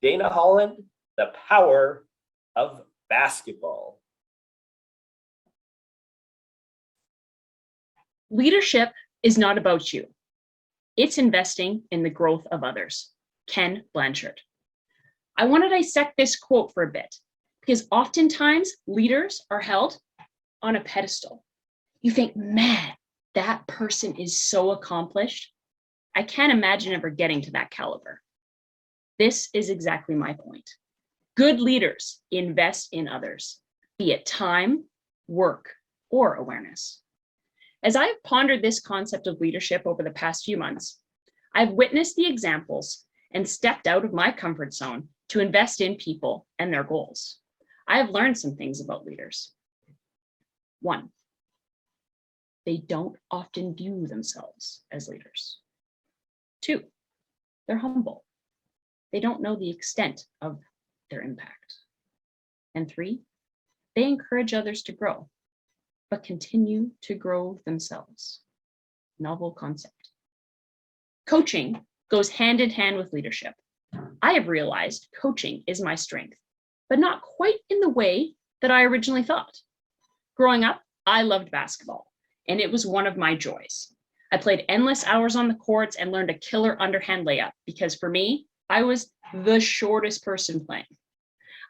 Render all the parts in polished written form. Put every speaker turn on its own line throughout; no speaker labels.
Dana Holland, The Power of Basketball.
Leadership is not about you. It's investing in the growth of others. Ken Blanchard. I want to dissect this quote for a bit because oftentimes leaders are held on a pedestal. You think, man, that person is so accomplished. I can't imagine ever getting to that caliber. This is exactly my point. Good leaders invest in others, be it time, work, or awareness. As I have pondered this concept of leadership over the past few months, I've witnessed the examples and stepped out of my comfort zone to invest in people and their goals. I have learned some things about leaders. 1, they don't often view themselves as leaders. 2, they're humble. They don't know the extent of their impact. And 3, they encourage others to grow, but continue to grow themselves. Novel concept. Coaching goes hand in hand with leadership. I have realized coaching is my strength, but not quite in the way that I originally thought. Growing up, I loved basketball, and it was one of my joys. I played endless hours on the courts and learned a killer underhand layup because for me, I was the shortest person playing.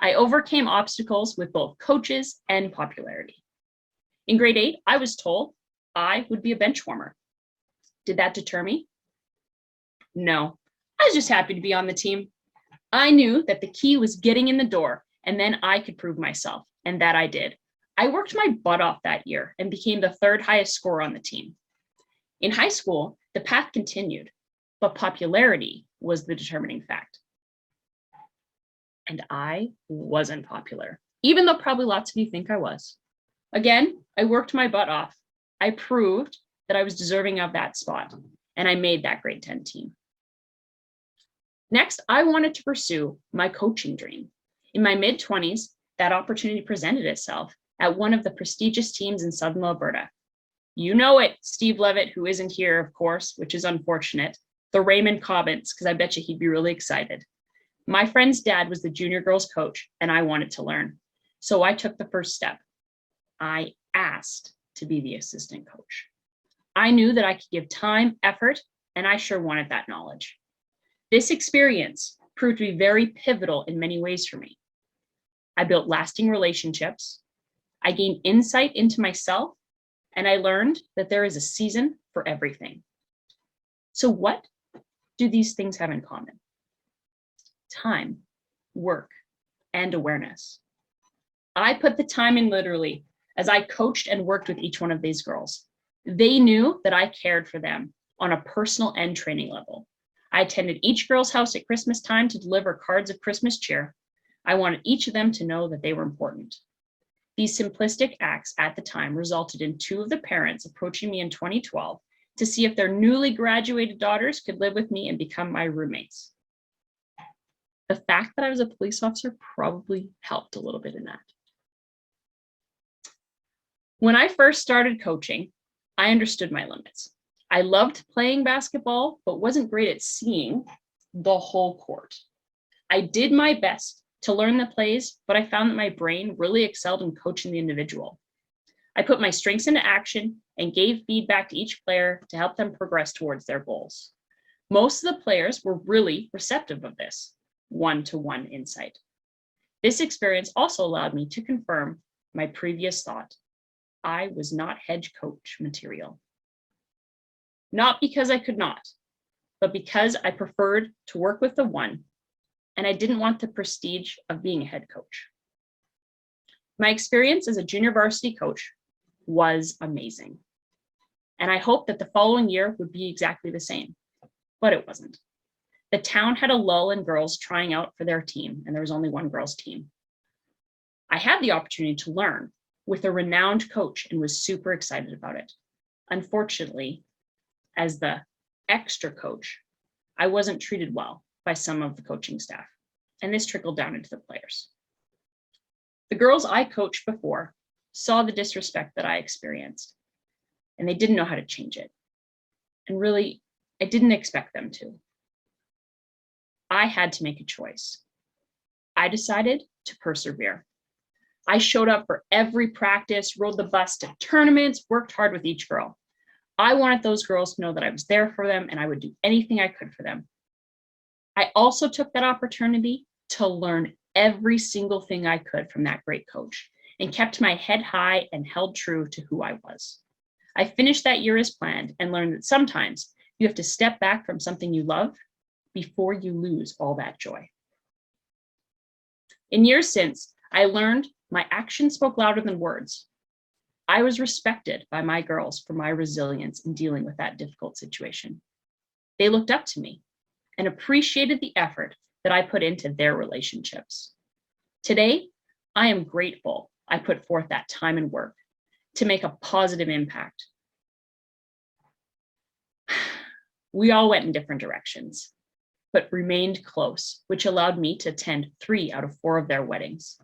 I overcame obstacles with both coaches and popularity. In grade 8, I was told I would be a bench warmer. Did that deter me? No, I was just happy to be on the team. I knew that the key was getting in the door, and then I could prove myself, and that I did. I worked my butt off that year and became the 3rd highest scorer on the team. In high school, the path continued, but popularity was the determining fact. And I wasn't popular, even though probably lots of you think I was. Again, I worked my butt off. I proved that I was deserving of that spot, and I made that grade 10 team. Next, I wanted to pursue my coaching dream. In my mid-20s, that opportunity presented itself at one of the prestigious teams in Southern Alberta. You know it, Steve Levitt, who isn't here, of course, which is unfortunate, the Raymond Cobbins, because I bet you he'd be really excited. My friend's dad was the junior girls coach, and I wanted to learn. So I took the first step. I asked to be the assistant coach. I knew that I could give time, effort, and I sure wanted that knowledge. This experience proved to be very pivotal in many ways for me. I built lasting relationships. I gained insight into myself, and I learned that there is a season for everything. So what do these things have in common? Time, work, and awareness. I put the time in literally as I coached and worked with each one of these girls. They knew that I cared for them on a personal and training level. I attended each girl's house at Christmas time to deliver cards of Christmas cheer. I wanted each of them to know that they were important. These simplistic acts at the time resulted in 2 of the parents approaching me in 2012 to see if their newly graduated daughters could live with me and become my roommates. The fact that I was a police officer probably helped a little bit in that. When I first started coaching, I understood my limits. I loved playing basketball, but wasn't great at seeing the whole court. I did my best to learn the plays, but I found that my brain really excelled in coaching the individual. I put my strengths into action and gave feedback to each player to help them progress towards their goals. Most of the players were really receptive of this one-to-one insight. This experience also allowed me to confirm my previous thought. I was not head coach material. Not because I could not, but because I preferred to work with the one, and I didn't want the prestige of being a head coach. My experience as a junior varsity coach was amazing. And I hoped that the following year would be exactly the same, but it wasn't. The town had a lull in girls trying out for their team, and there was only one girls' team. I had the opportunity to learn with a renowned coach and was super excited about it. Unfortunately, as the extra coach, I wasn't treated well by some of the coaching staff, and this trickled down into the players. The girls I coached before saw the disrespect that I experienced, and they didn't know how to change it. And really, I didn't expect them to. I had to make a choice. I decided to persevere. I showed up for every practice, rode the bus to tournaments, worked hard with each girl. I wanted those girls to know that I was there for them and I would do anything I could for them. I also took that opportunity to learn every single thing I could from that great coach and kept my head high and held true to who I was. I finished that year as planned and learned that sometimes you have to step back from something you love before you lose all that joy. In years since, I learned my actions spoke louder than words. I was respected by my girls for my resilience in dealing with that difficult situation. They looked up to me and appreciated the effort that I put into their relationships. Today, I am grateful I put forth that time and work to make a positive impact. We all went in different directions, but remained close, which allowed me to attend 3 out of 4 of their weddings.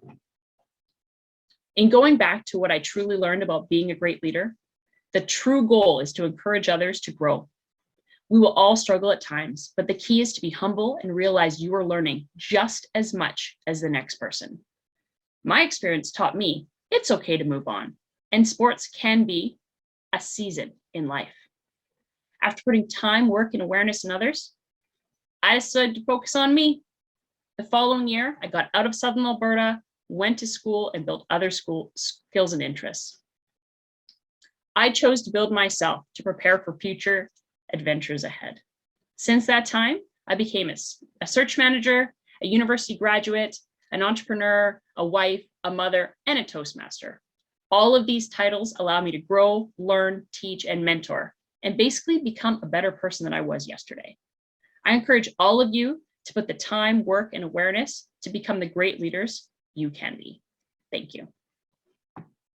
In going back to what I truly learned about being a great leader, the true goal is to encourage others to grow. We will all struggle at times, but the key is to be humble and realize you are learning just as much as the next person. My experience taught me it's okay to move on, and sports can be a season in life. After putting time, work, and awareness in others, I decided to focus on me. The following year, I got out of Southern Alberta, went to school, and built other skills and interests. I chose to build myself to prepare for future adventures ahead. Since that time, I became a search manager, a university graduate, an entrepreneur, a wife, a mother, and a Toastmaster. All of these titles allow me to grow, learn, teach, and mentor, and basically become a better person than I was yesterday. I encourage all of you to put the time, work, and awareness to become the great leaders you can be. Thank you.